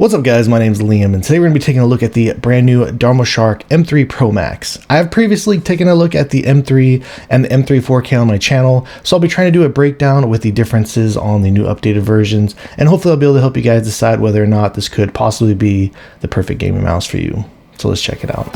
What's up guys, my name is Liam and today we're going to be taking a look at the brand new Darmoshark M3 Pro Max. I have previously taken a look at the M3 and the M3 4K on my channel, so I'll be trying to do a breakdown with the differences on the new updated versions, and hopefully I'll be able to help you guys decide whether or not this could possibly be the perfect gaming mouse for you. So let's check it out.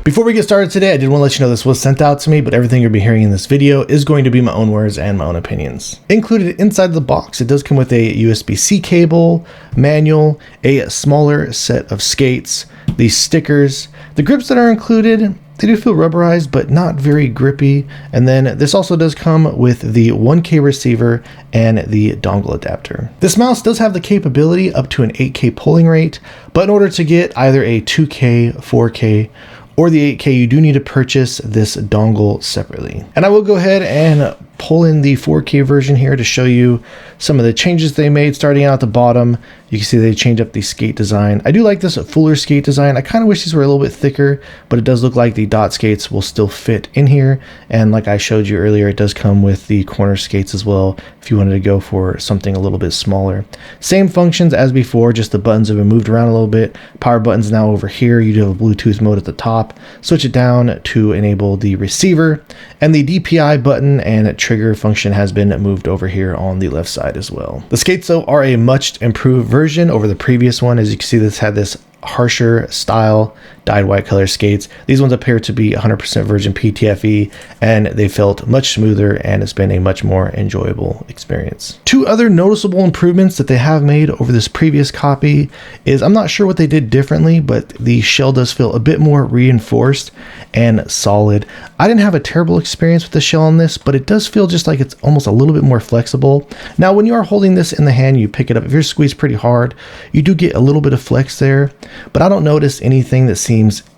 Before we get started today, I did want to let you know this was sent out to me, but everything you'll be hearing in this video is going to be my own words and my own opinions. Included inside the box, it does come with a USB-C cable, manual, a smaller set of skates, these stickers. The grips that are included, they do feel rubberized, but not very grippy. And then this also does come with the 1K receiver and the dongle adapter. This mouse does have the capability up to an 8K polling rate, but in order to get either a 2K, 4K, or the 8K, you do need to purchase this dongle separately. And I will go ahead and pull in the 4K version here to show you some of the changes they made. Starting out at the bottom, you can see they changed up the skate design. I do like this fuller skate design. I kind of wish these were a little bit thicker, but it does look like the dot skates will still fit in here. And like I showed you earlier, it does come with the corner skates as well if you wanted to go for something a little bit smaller. Same functions as before, just the buttons have been moved around a little bit. Power button's now over here. You do have a Bluetooth mode at the top. Switch it down to enable the receiver, and the DPI button and trigger function has been moved over here on the left side as well. The skates though are a much improved version over the previous one. As you can see, this had this harsher style dyed white color skates. These ones appear to be 100% virgin PTFE, and they felt much smoother, and it's been a much more enjoyable experience. Two other noticeable improvements that they have made over this previous copy is, I'm not sure what they did differently, but the shell does feel a bit more reinforced and solid. I didn't have a terrible experience with the shell on this, but it does feel just like it's almost a little bit more flexible. Now, when you are holding this in the hand, you pick it up. If you're squeezed pretty hard, you do get a little bit of flex there, but I don't notice anything that seems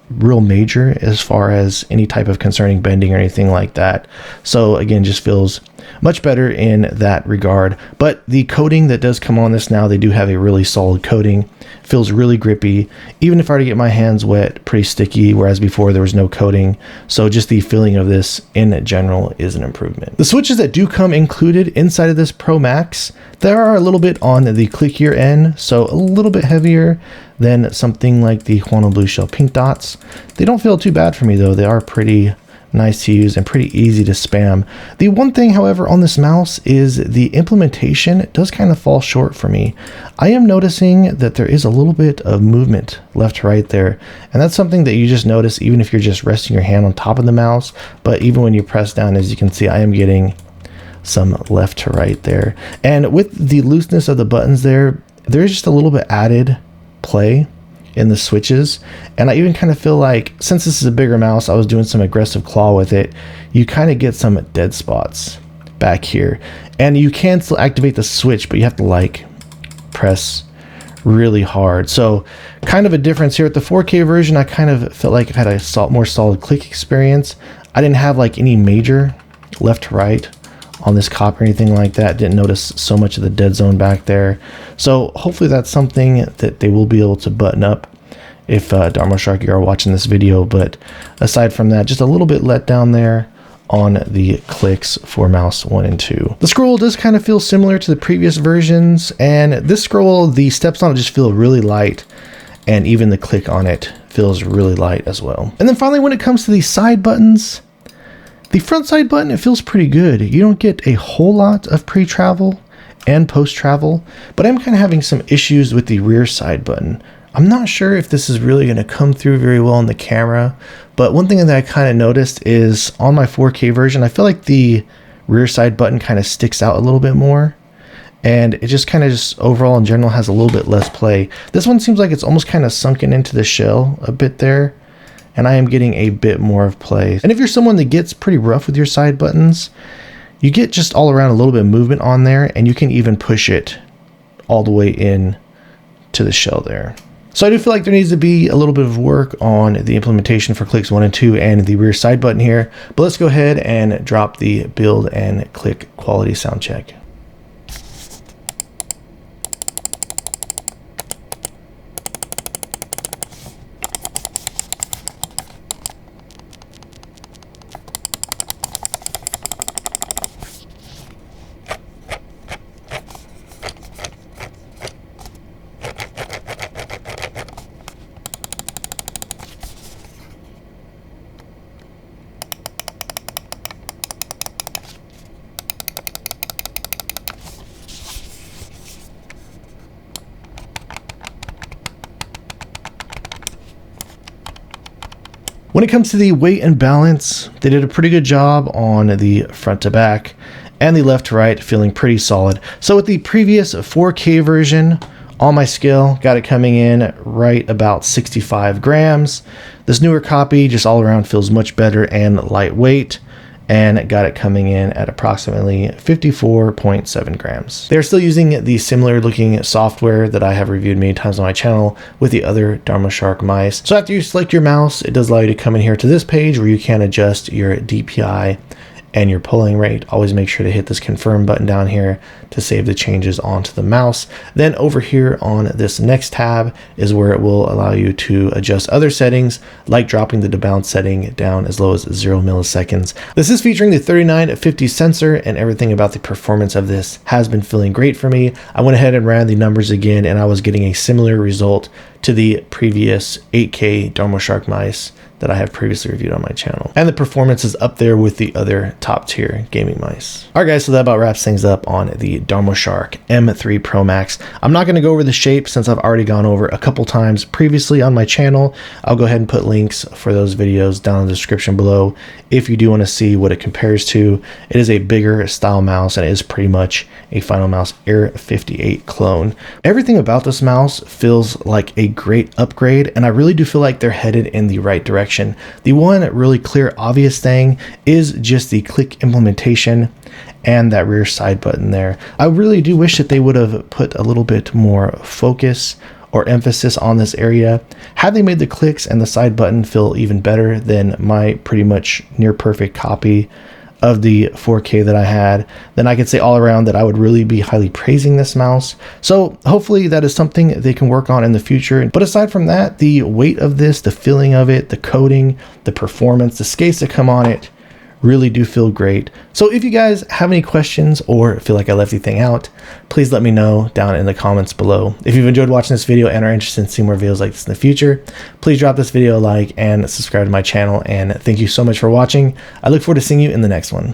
real major as far as any type of concerning bending or anything like that. So again, just feels much better in that regard. But the coating that does come on this now, they do have a really solid coating. Feels really grippy. Even if I were to get my hands wet, pretty sticky, whereas before there was no coating. So just the feeling of this in general is an improvement. The switches that do come included inside of this Pro Max, they are a little bit on the clickier end, so a little bit heavier than something like the Huano Blue Shell Pink Dots. They don't feel too bad for me though. They are pretty nice to use and pretty easy to spam. The one thing, however, on this mouse is the implementation does kind of fall short for me. I am noticing that there is a little bit of movement left to right there, and that's something that you just notice even if you're just resting your hand on top of the mouse. But even when you press down, as you can see, I am getting some left to right there. And with the looseness of the buttons there's just a little bit added play in the switches. And I even kind of feel like, since this is a bigger mouse, I was doing some aggressive claw with it, you kind of get some dead spots back here. And you can still activate the switch, but you have to like press really hard. So kind of a difference here. With the 4K version, I kind of felt like it had a more solid click experience. I didn't have like any major left to right on this cop or anything like that. Didn't notice so much of the dead zone back there. So hopefully that's something that they will be able to button up if Darmoshark, you are watching this video. But aside from that, just a little bit let down there on the clicks for mouse 1 and 2. The scroll does kind of feel similar to the previous versions, and this scroll, the steps on it just feel really light, and even the click on it feels really light as well. And then finally, when it comes to the side buttons, the front side button, it feels pretty good. You don't get a whole lot of pre-travel and post-travel, but I'm kind of having some issues with the rear side button. I'm not sure if this is really going to come through very well in the camera, but one thing that I kind of noticed is on my 4K version, I feel like the rear side button kind of sticks out a little bit more, and it just kind of just overall in general has a little bit less play. This one seems like it's almost kind of sunken into the shell a bit there, and I am getting a bit more of play. And if you're someone that gets pretty rough with your side buttons, you get just all around a little bit of movement on there, and you can even push it all the way in to the shell there. So I do feel like there needs to be a little bit of work on the implementation for clicks 1 and 2 and the rear side button here. But let's go ahead and drop the build and click quality sound check. When it comes to the weight and balance, they did a pretty good job on the front to back, and the left to right feeling pretty solid. So with the previous 4K version on my scale, got it coming in right about 65 grams. This newer copy just all around feels much better and lightweight, and got it coming in at approximately 54.7 grams. They're still using the similar looking software that I have reviewed many times on my channel with the other Darmoshark mice. So after you select your mouse, it does allow you to come in here to this page where you can adjust your DPI and your polling rate. Always make sure to hit this confirm button down here to save the changes onto the mouse. Then over here on this next tab is where it will allow you to adjust other settings, like dropping the debounce setting down as low as 0 milliseconds. This is featuring the 3950 sensor, and everything about the performance of this has been feeling great for me. I went ahead and ran the numbers again, and I was getting a similar result to the previous 8K Darmoshark mice that I have previously reviewed on my channel. And the performance is up there with the other top tier gaming mice. All right guys, so that about wraps things up on the Darmoshark M3 Pro Max. I'm not gonna go over the shape since I've already gone over a couple times previously on my channel. I'll go ahead and put links for those videos down in the description below if you do wanna see what it compares to. It is a bigger style mouse, and it is pretty much a Final Mouse Air 58 clone. Everything about this mouse feels like a great upgrade, and I really do feel like they're headed in the right direction. The one really clear, obvious thing is just the click implementation and that rear side button there. I really do wish that they would have put a little bit more focus or emphasis on this area. Had they made the clicks and the side button feel even better than my pretty much near perfect copy of the 4K that I had, then I could say all around that I would really be highly praising this mouse. So hopefully that is something they can work on in the future. But aside from that, the weight of this, the feeling of it, the coating, the performance, the skates that come on it really do feel great. So if you guys have any questions or feel like I left anything out, please let me know down in the comments below. If you've enjoyed watching this video and are interested in seeing more videos like this in the future, please drop this video a like and subscribe to my channel. And thank you so much for watching. I look forward to seeing you in the next one.